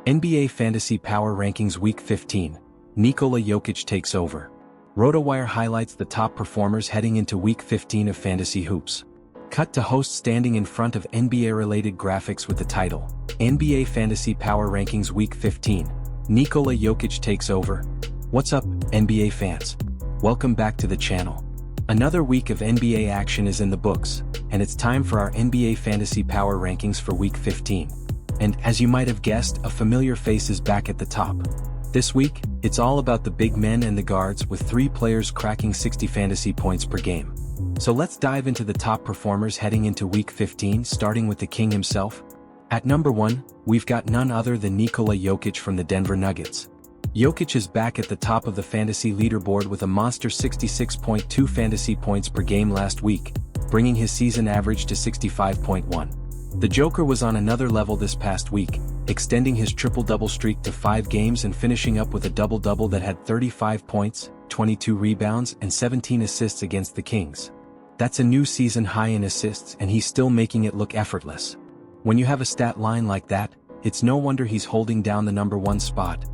NBA Fantasy Power Rankings Week 15. Nikola Jokić takes over. RotoWire highlights the top performers heading into Week 15 of Fantasy Hoops. Cut to host standing in front of NBA-related graphics with the title, NBA Fantasy Power Rankings Week 15. Nikola Jokić takes over. What's up, NBA fans? Welcome back to the channel. Another week of NBA action is in the books, and it's time for our NBA Fantasy Power Rankings for Week 15. And as you might have guessed, a familiar face is back at the top. This week, it's all about the big men and the guards, with 3 players cracking 60 fantasy points per game. So let's dive into the top performers heading into Week 15, starting with the king himself. At number 1, we've got none other than Nikola Jokić from the Denver Nuggets. Jokić is back at the top of the fantasy leaderboard with a monster 66.2 fantasy points per game last week, bringing his season average to 65.1. The Joker was on another level this past week, extending his triple-double streak to 5 games and finishing up with a double-double that had 35 points, 22 rebounds, and 17 assists against the Kings. That's a new season high in assists, and he's still making it look effortless. When you have a stat line like that, it's no wonder he's holding down the number 1 spot.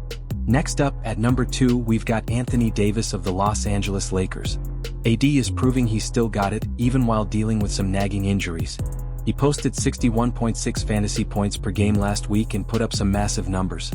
Next up, at number 2, we've got Anthony Davis of the Los Angeles Lakers. AD is proving he's still got it, even while dealing with some nagging injuries. He posted 61.6 fantasy points per game last week and put up some massive numbers.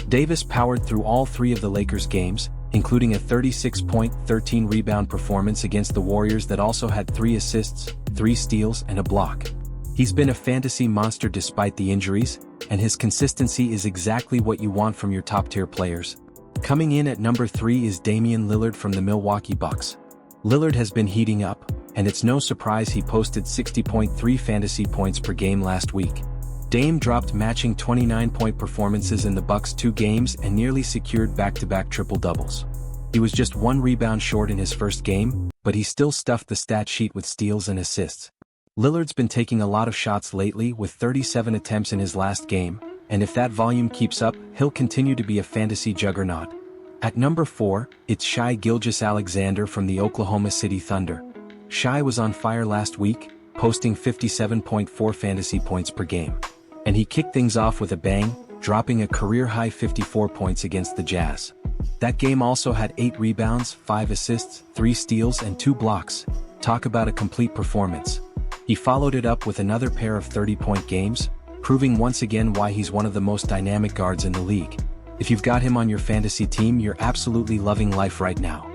Davis powered through all 3 of the Lakers' games, including a 36-point, 13-rebound performance against the Warriors that also had 3 assists, 3 steals, and a block. He's been a fantasy monster despite the injuries, and his consistency is exactly what you want from your top-tier players. Coming in at number 3 is Damian Lillard from the Milwaukee Bucks. Lillard has been heating up, and it's no surprise he posted 60.3 fantasy points per game last week. Dame dropped matching 29-point performances in the Bucks' 2 games and nearly secured back-to-back triple-doubles. He was just 1 rebound short in his first game, but he still stuffed the stat sheet with steals and assists. Lillard's been taking a lot of shots lately with 37 attempts in his last game, and if that volume keeps up, he'll continue to be a fantasy juggernaut. At number 4, it's Shai Gilgeous-Alexander from the Oklahoma City Thunder. Shai was on fire last week, posting 57.4 fantasy points per game. And he kicked things off with a bang, dropping a career-high 54 points against the Jazz. That game also had 8 rebounds, 5 assists, 3 steals, and 2 blocks. Talk about a complete performance. He followed it up with another pair of 30-point games, proving once again why he's one of the most dynamic guards in the league. If you've got him on your fantasy team, you're absolutely loving life right now.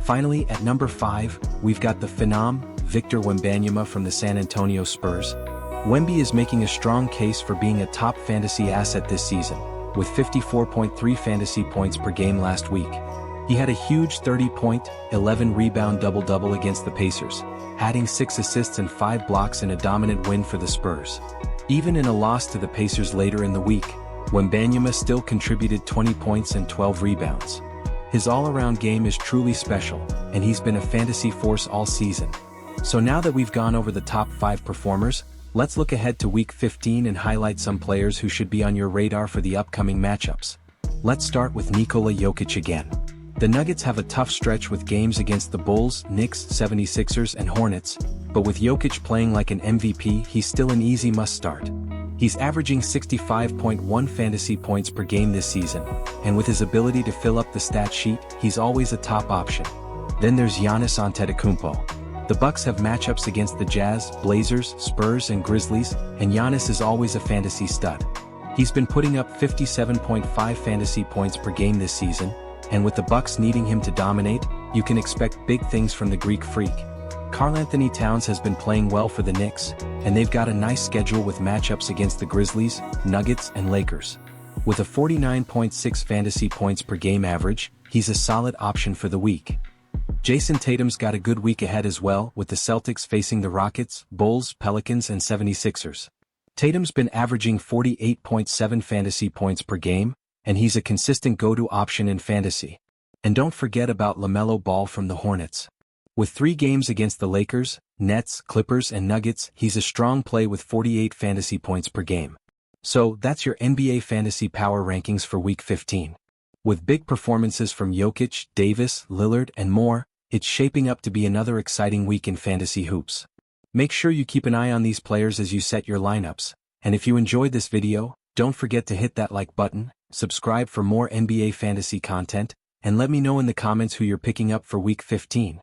Finally, at number 5, we've got the phenom, Victor Wembanyama from the San Antonio Spurs. Wemby is making a strong case for being a top fantasy asset this season, with 54.3 fantasy points per game last week. He had a huge 30-point, 11-rebound double-double against the Pacers, adding 6 assists and 5 blocks in a dominant win for the Spurs. Even in a loss to the Pacers later in the week, Wembanyama still contributed 20 points and 12 rebounds. His all-around game is truly special, and he's been a fantasy force all season. So now that we've gone over the top 5 performers, let's look ahead to Week 15 and highlight some players who should be on your radar for the upcoming matchups. Let's start with Nikola Jokić again. The Nuggets have a tough stretch with games against the Bulls, Knicks, 76ers, and Hornets, but with Jokić playing like an MVP, he's still an easy must-start. He's averaging 65.1 fantasy points per game this season, and with his ability to fill up the stat sheet, he's always a top option. Then there's Giannis Antetokounmpo. The Bucks have matchups against the Jazz, Blazers, Spurs, and Grizzlies, and Giannis is always a fantasy stud. He's been putting up 57.5 fantasy points per game this season, and with the Bucks needing him to dominate, you can expect big things from the Greek freak. Karl-Anthony Towns has been playing well for the Knicks, and they've got a nice schedule with matchups against the Grizzlies, Nuggets, and Lakers. With a 49.6 fantasy points per game average, he's a solid option for the week. Jason Tatum's got a good week ahead as well, with the Celtics facing the Rockets, Bulls, Pelicans, and 76ers. Tatum's been averaging 48.7 fantasy points per game, and he's a consistent go-to option in fantasy. And don't forget about LaMelo Ball from the Hornets. With 3 games against the Lakers, Nets, Clippers, and Nuggets, he's a strong play with 48 fantasy points per game. So that's your NBA Fantasy Power Rankings for Week 15. With big performances from Jokić, Davis, Lillard, and more, it's shaping up to be another exciting week in fantasy hoops. Make sure you keep an eye on these players as you set your lineups, and if you enjoyed this video, don't forget to hit that like button, subscribe for more NBA fantasy content, and let me know in the comments who you're picking up for Week 15.